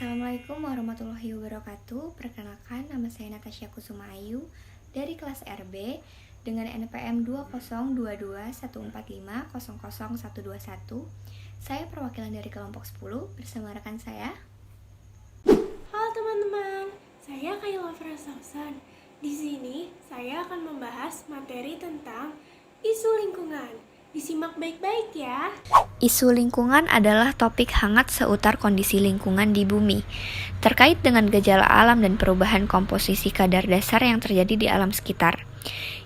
Assalamualaikum warahmatullahi wabarakatuh. Perkenalkan, nama saya Natasha Kusuma Ayu dari kelas RB dengan NPM 2022145000121. Saya perwakilan dari kelompok 10 bersama rekan saya. Halo teman-teman, saya Kayla Frasausan. Di sini saya akan membahas materi tentang isu lingkungan. Disimak baik-baik ya. Isu lingkungan adalah topik hangat seputar kondisi lingkungan di bumi, terkait dengan gejala alam dan perubahan komposisi kadar dasar yang terjadi di alam sekitar.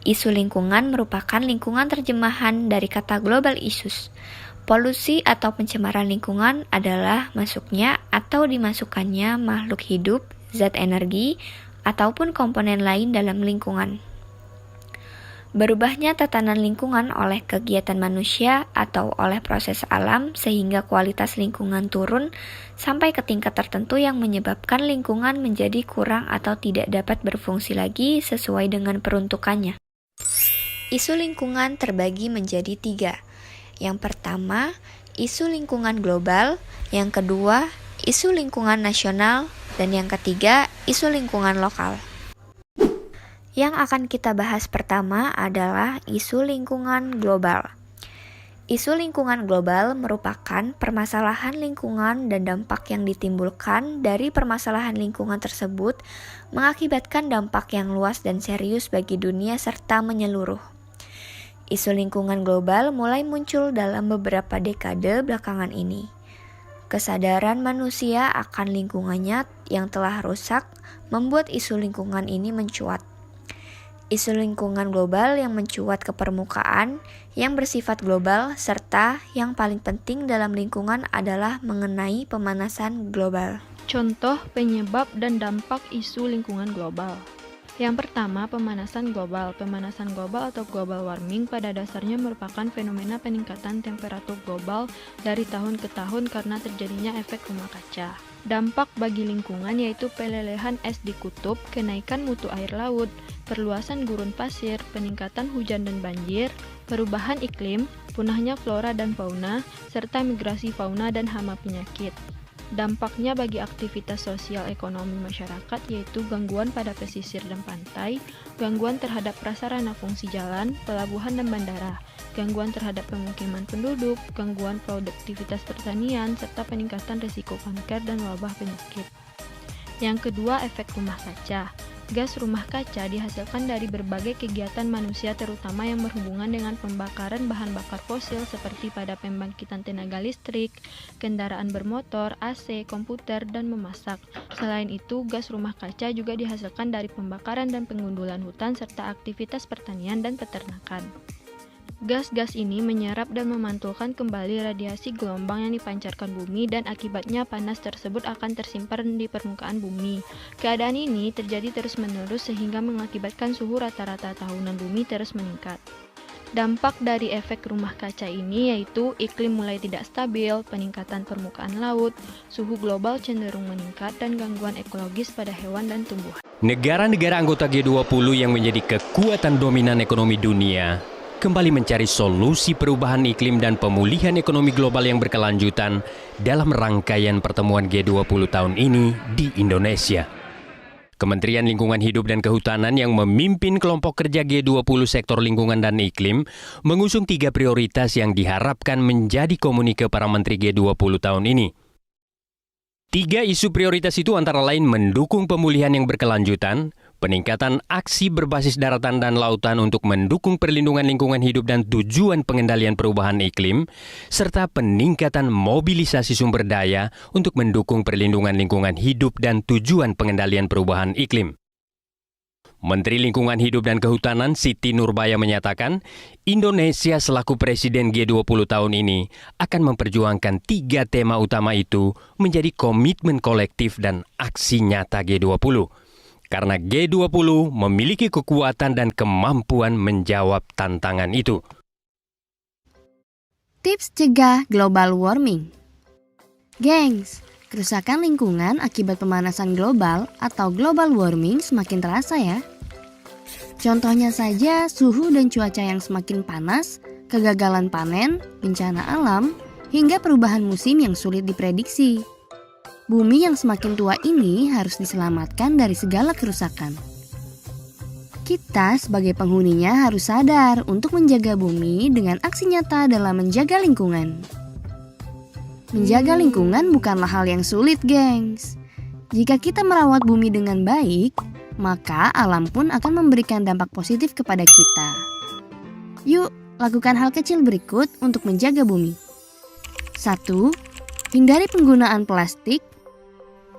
Isu lingkungan merupakan lingkungan terjemahan dari kata global issues. Polusi atau pencemaran lingkungan adalah masuknya atau dimasukkannya makhluk hidup, zat energi, ataupun komponen lain dalam lingkungan. Berubahnya tatanan lingkungan oleh kegiatan manusia atau oleh proses alam sehingga kualitas lingkungan turun sampai ke tingkat tertentu yang menyebabkan lingkungan menjadi kurang atau tidak dapat berfungsi lagi sesuai dengan peruntukannya. Isu lingkungan terbagi menjadi 3. Yang pertama, isu lingkungan global, yang kedua, isu lingkungan nasional, dan yang ketiga, isu lingkungan lokal. Yang akan kita bahas pertama adalah isu lingkungan global. Isu lingkungan global merupakan permasalahan lingkungan dan dampak yang ditimbulkan dari permasalahan lingkungan tersebut mengakibatkan dampak yang luas dan serius bagi dunia serta menyeluruh. Isu lingkungan global mulai muncul dalam beberapa dekade belakangan ini. Kesadaran manusia akan lingkungannya yang telah rusak membuat isu lingkungan ini mencuat. Isu lingkungan global yang mencuat ke permukaan, yang bersifat global, serta yang paling penting dalam lingkungan adalah mengenai pemanasan global. Contoh penyebab dan dampak isu lingkungan global. Yang pertama, pemanasan global. Pemanasan global atau global warming pada dasarnya merupakan fenomena peningkatan temperatur global dari tahun ke tahun karena terjadinya efek rumah kaca. Dampak bagi lingkungan yaitu pelelehan es di kutub, kenaikan mutu air laut, perluasan gurun pasir, peningkatan hujan dan banjir, perubahan iklim, punahnya flora dan fauna, serta migrasi fauna dan hama penyakit. Dampaknya bagi aktivitas sosial ekonomi masyarakat yaitu gangguan pada pesisir dan pantai, gangguan terhadap prasarana fungsi jalan, pelabuhan dan bandara, gangguan terhadap pemukiman penduduk, gangguan produktivitas pertanian, serta peningkatan risiko kanker dan wabah penyakit. Yang kedua, efek rumah kaca. Gas rumah kaca dihasilkan dari berbagai kegiatan manusia terutama yang berhubungan dengan pembakaran bahan bakar fosil seperti pada pembangkitan tenaga listrik, kendaraan bermotor, AC, komputer, dan memasak. Selain itu, gas rumah kaca juga dihasilkan dari pembakaran dan pengundulan hutan serta aktivitas pertanian dan peternakan. Gas-gas ini menyerap dan memantulkan kembali radiasi gelombang yang dipancarkan bumi dan akibatnya panas tersebut akan tersimpan di permukaan bumi. Keadaan ini terjadi terus-menerus sehingga mengakibatkan suhu rata-rata tahunan bumi terus meningkat. Dampak dari efek rumah kaca ini yaitu iklim mulai tidak stabil, peningkatan permukaan laut, suhu global cenderung meningkat, dan gangguan ekologis pada hewan dan tumbuhan. Negara-negara anggota G20 yang menjadi kekuatan dominan ekonomi dunia kembali mencari solusi perubahan iklim dan pemulihan ekonomi global yang berkelanjutan dalam rangkaian pertemuan G20 tahun ini di Indonesia. Kementerian Lingkungan Hidup dan Kehutanan yang memimpin kelompok kerja G20 sektor lingkungan dan iklim mengusung 3 prioritas yang diharapkan menjadi komunike para menteri G20 tahun ini. 3 isu prioritas itu antara lain mendukung pemulihan yang berkelanjutan, peningkatan aksi berbasis daratan dan lautan untuk mendukung perlindungan lingkungan hidup dan tujuan pengendalian perubahan iklim, serta peningkatan mobilisasi sumber daya untuk mendukung perlindungan lingkungan hidup dan tujuan pengendalian perubahan iklim. Menteri Lingkungan Hidup dan Kehutanan Siti Nurbaya menyatakan, Indonesia selaku Presiden G20 tahun ini akan memperjuangkan 3 tema utama itu menjadi komitmen kolektif dan aksi nyata G20. Karena G20 memiliki kekuatan dan kemampuan menjawab tantangan itu. Tips cegah global warming. Gengs, kerusakan lingkungan akibat pemanasan global atau global warming semakin terasa ya. Contohnya saja suhu dan cuaca yang semakin panas, kegagalan panen, bencana alam, hingga perubahan musim yang sulit diprediksi. Bumi yang semakin tua ini harus diselamatkan dari segala kerusakan. Kita sebagai penghuninya harus sadar untuk menjaga bumi dengan aksi nyata dalam menjaga lingkungan. Menjaga lingkungan bukanlah hal yang sulit, gengs. Jika kita merawat bumi dengan baik, maka alam pun akan memberikan dampak positif kepada kita. Yuk, lakukan hal kecil berikut untuk menjaga bumi. 1. Hindari penggunaan plastik.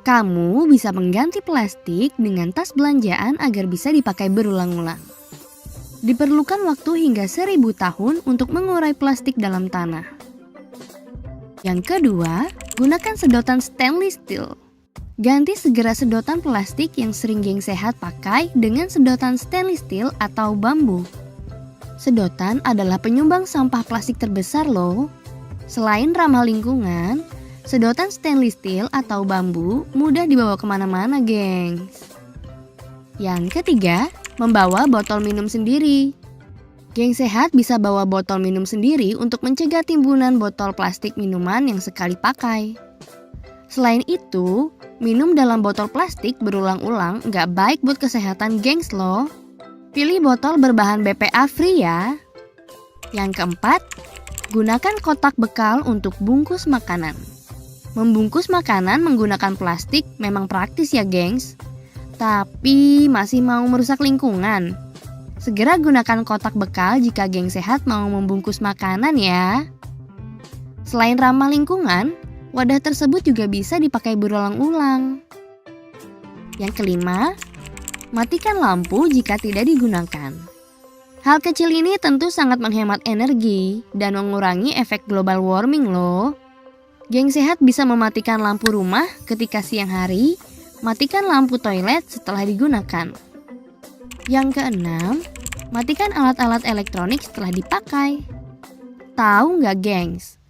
Kamu bisa mengganti plastik dengan tas belanjaan agar bisa dipakai berulang-ulang. Diperlukan waktu hingga 1000 tahun untuk mengurai plastik dalam tanah. Yang kedua, gunakan sedotan stainless steel. Ganti segera sedotan plastik yang sering geng sehat pakai dengan sedotan stainless steel atau bambu. Sedotan adalah penyumbang sampah plastik terbesar loh. Selain ramah lingkungan, sedotan stainless steel atau bambu mudah dibawa kemana-mana, gengs. Yang ketiga, membawa botol minum sendiri. Geng sehat bisa bawa botol minum sendiri untuk mencegah timbunan botol plastik minuman yang sekali pakai. Selain itu, minum dalam botol plastik berulang-ulang nggak baik buat kesehatan, gengs loh. Pilih botol berbahan BPA free ya. Yang keempat, gunakan kotak bekal untuk bungkus makanan. Membungkus makanan menggunakan plastik memang praktis ya, gengs. Tapi masih mau merusak lingkungan. Segera gunakan kotak bekal jika geng sehat mau membungkus makanan ya. Selain ramah lingkungan, wadah tersebut juga bisa dipakai berulang-ulang. Yang kelima, matikan lampu jika tidak digunakan. Hal kecil ini tentu sangat menghemat energi dan mengurangi efek global warming loh. Geng sehat bisa mematikan lampu rumah ketika siang hari, matikan lampu toilet setelah digunakan. Yang keenam, matikan alat-alat elektronik setelah dipakai. Tahu nggak, gengs?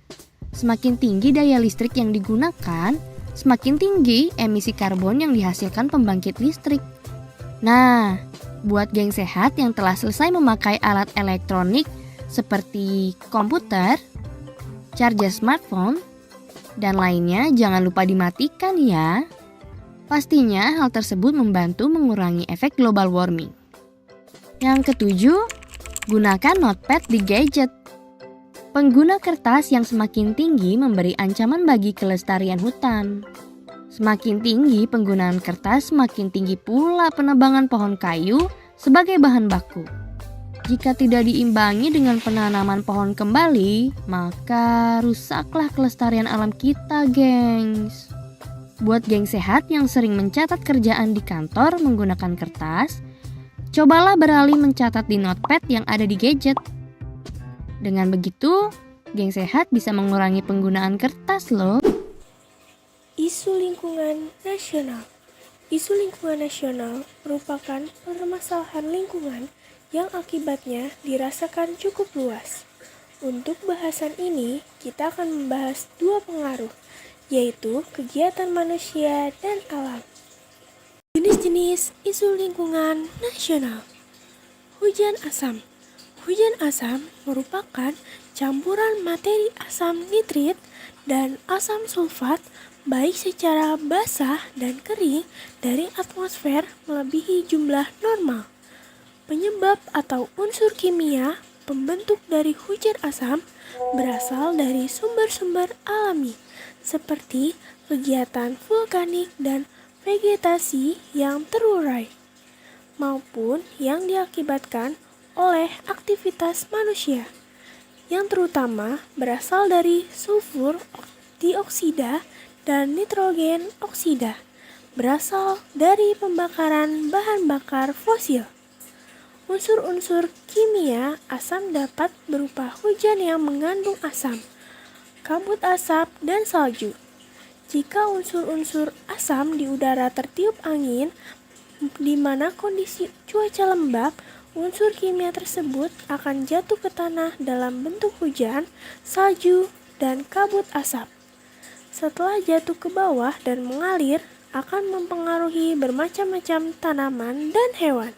Semakin tinggi daya listrik yang digunakan, semakin tinggi emisi karbon yang dihasilkan pembangkit listrik. Nah, buat geng sehat yang telah selesai memakai alat elektronik seperti komputer, charger smartphone, dan lainnya, jangan lupa dimatikan ya. Pastinya hal tersebut membantu mengurangi efek global warming. Yang ketujuh, gunakan notepad di gadget. Pengguna kertas yang semakin tinggi memberi ancaman bagi kelestarian hutan. Semakin tinggi penggunaan kertas, semakin tinggi pula penebangan pohon kayu sebagai bahan baku. Jika tidak diimbangi dengan penanaman pohon kembali, maka rusaklah kelestarian alam kita, gengs. Buat geng sehat yang sering mencatat kerjaan di kantor menggunakan kertas, cobalah beralih mencatat di notepad yang ada di gadget. Dengan begitu, geng sehat bisa mengurangi penggunaan kertas loh. Isu lingkungan nasional. Isu lingkungan nasional merupakan permasalahan lingkungan yang akibatnya dirasakan cukup luas. Untuk bahasan ini, kita akan membahas dua pengaruh, yaitu kegiatan manusia dan alam. Jenis-jenis isu lingkungan nasional. Hujan asam. Hujan asam merupakan campuran materi asam nitrit dan asam sulfat baik secara basah dan kering dari atmosfer melebihi jumlah normal. Penyebab atau unsur kimia pembentuk dari hujan asam berasal dari sumber-sumber alami seperti kegiatan vulkanik dan vegetasi yang terurai maupun yang diakibatkan oleh aktivitas manusia yang terutama berasal dari sulfur dioksida dan nitrogen oksida berasal dari pembakaran bahan bakar fosil. Unsur-unsur kimia asam dapat berupa hujan yang mengandung asam, kabut asap, dan salju. Jika unsur-unsur asam di udara tertiup angin, di mana kondisi cuaca lembab, unsur kimia tersebut akan jatuh ke tanah dalam bentuk hujan, salju, dan kabut asap. Setelah jatuh ke bawah dan mengalir, akan mempengaruhi bermacam-macam tanaman dan hewan.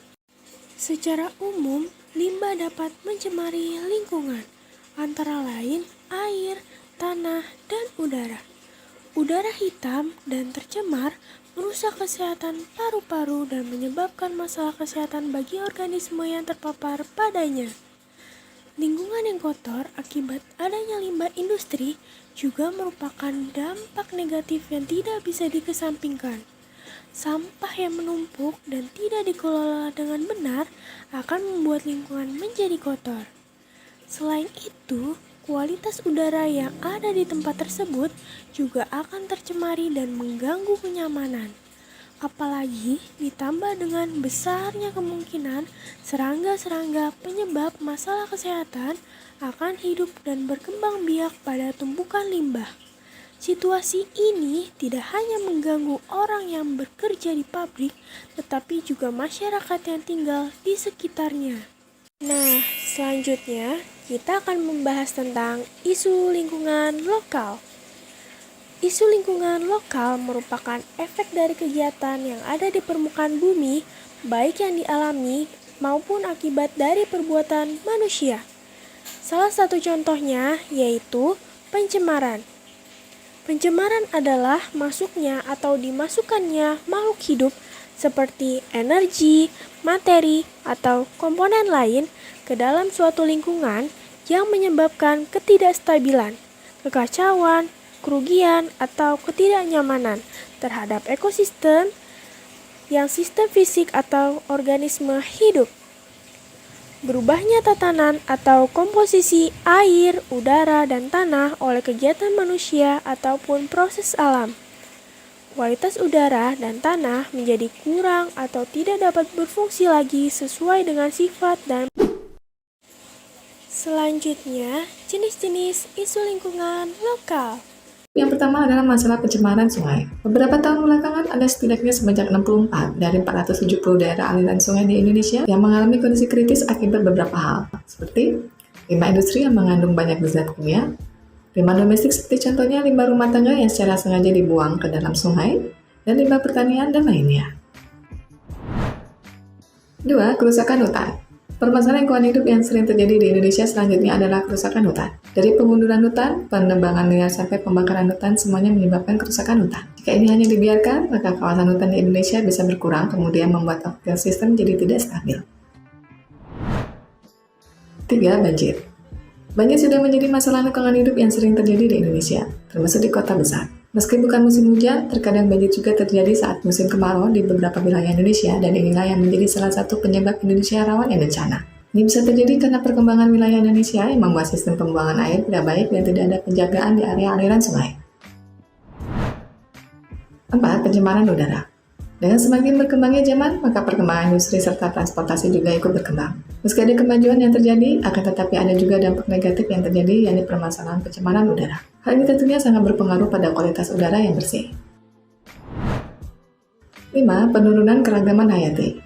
Secara umum, limbah dapat mencemari lingkungan, antara lain air, tanah, dan udara. Udara hitam dan tercemar merusak kesehatan paru-paru dan menyebabkan masalah kesehatan bagi organisme yang terpapar padanya. Lingkungan yang kotor akibat adanya limbah industri juga merupakan dampak negatif yang tidak bisa dikesampingkan. Sampah yang menumpuk dan tidak dikelola dengan benar akan membuat lingkungan menjadi kotor. Selain itu, kualitas udara yang ada di tempat tersebut juga akan tercemari dan mengganggu kenyamanan. Apalagi ditambah dengan besarnya kemungkinan serangga-serangga penyebab masalah kesehatan akan hidup dan berkembang biak pada tumpukan limbah. Situasi ini tidak hanya mengganggu orang yang bekerja di pabrik, tetapi juga masyarakat yang tinggal di sekitarnya. Nah, selanjutnya kita akan membahas tentang isu lingkungan lokal. Isu lingkungan lokal merupakan efek dari kegiatan yang ada di permukaan bumi, baik yang dialami maupun akibat dari perbuatan manusia. Salah satu contohnya yaitu pencemaran. Pencemaran adalah masuknya atau dimasukkannya makhluk hidup seperti energi, materi, atau komponen lain ke dalam suatu lingkungan yang menyebabkan ketidakstabilan, kekacauan, kerugian, atau ketidaknyamanan terhadap ekosistem yang sistem fisik atau organisme hidup. Berubahnya tatanan atau komposisi air, udara, dan tanah oleh kegiatan manusia ataupun proses alam. Kualitas udara dan tanah menjadi kurang atau tidak dapat berfungsi lagi sesuai dengan sifat dan selanjutnya jenis-jenis isu lingkungan lokal. Yang pertama adalah masalah pencemaran sungai. Beberapa tahun belakangan ada setidaknya sebanyak 64 dari 470 daerah aliran sungai di Indonesia yang mengalami kondisi kritis akibat beberapa hal, seperti limbah industri yang mengandung banyak zat kimia, limbah domestik seperti contohnya limbah rumah tangga yang secara sengaja dibuang ke dalam sungai, dan limbah pertanian dan lainnya. 2. Kerusakan hutan. Permasalahan lingkungan hidup yang sering terjadi di Indonesia selanjutnya adalah kerusakan hutan. Dari pengunduran hutan, penebangan liar sampai pembakaran hutan semuanya menyebabkan kerusakan hutan. Jika ini hanya dibiarkan, maka kawasan hutan di Indonesia bisa berkurang kemudian membuat ekosistem jadi tidak stabil. 3. Banjir. Banjir sudah menjadi masalah lingkungan hidup yang sering terjadi di Indonesia, termasuk di kota besar. Meski bukan musim hujan, terkadang banjir juga terjadi saat musim kemarau di beberapa wilayah Indonesia, dan inilah yang menjadi salah satu penyebab Indonesia rawan bencana. Ini bisa terjadi karena perkembangan wilayah Indonesia yang membuat sistem pembuangan air tidak baik dan tidak ada penjagaan di area aliran sungai. 4. Pencemaran udara. Dengan semakin berkembangnya zaman, maka perkembangan industri serta transportasi juga ikut berkembang. Meski ada kemajuan yang terjadi, akan tetapi ada juga dampak negatif yang terjadi, yakni permasalahan pencemaran udara. Hal ini tentunya sangat berpengaruh pada kualitas udara yang bersih. 5. Penurunan keragaman hayati.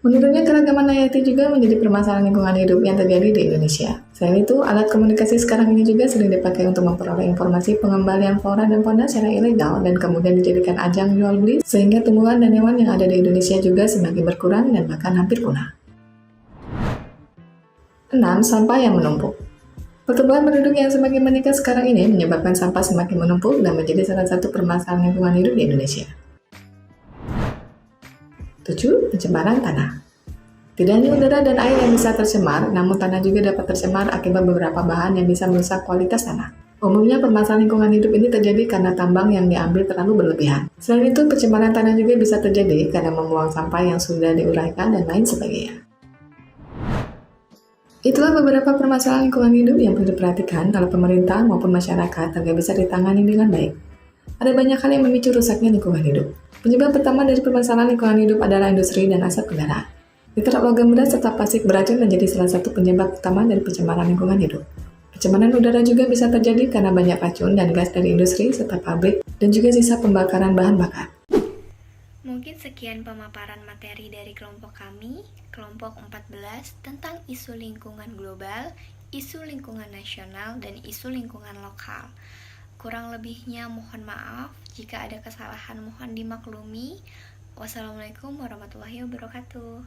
Menurunnya keragaman hayati juga menjadi permasalahan lingkungan hidup yang terjadi di Indonesia. Selain itu, alat komunikasi sekarang ini juga sering dipakai untuk memperoleh informasi pengembalian flora dan fauna secara ilegal dan kemudian dijadikan ajang jual beli, sehingga tumbuhan dan hewan yang ada di Indonesia juga semakin berkurang dan bahkan hampir punah. 6. Sampah yang menumpuk. Pertumbuhan penduduk yang semakin meningkat sekarang ini menyebabkan sampah semakin menumpuk dan menjadi salah satu permasalahan lingkungan hidup di Indonesia. 7. Pencemaran tanah. Tidak hanya udara dan air yang bisa tercemar, namun tanah juga dapat tercemar akibat beberapa bahan yang bisa merusak kualitas tanah. Umumnya permasalahan lingkungan hidup ini terjadi karena tambang yang diambil terlalu berlebihan. Selain itu, pencemaran tanah juga bisa terjadi karena membuang sampah yang sudah diuraikan dan lain sebagainya. Itulah beberapa permasalahan lingkungan hidup yang perlu diperhatikan oleh pemerintah maupun masyarakat agar bisa ditangani dengan baik. Ada banyak hal yang memicu rusaknya lingkungan hidup. Penyebab pertama dari permasalahan lingkungan hidup adalah industri dan asap kendaraan. Nitrat logam berat serta plastik beracun menjadi salah satu penyebab utama dari pencemaran lingkungan hidup. Pencemaran udara juga bisa terjadi karena banyak racun dan gas dari industri serta pabrik dan juga sisa pembakaran bahan bakar. Mungkin sekian pemaparan materi dari kelompok kami, kelompok 14, tentang isu lingkungan global, isu lingkungan nasional, dan isu lingkungan lokal. Kurang lebihnya mohon maaf, jika ada kesalahan mohon dimaklumi. Wassalamualaikum warahmatullahi wabarakatuh.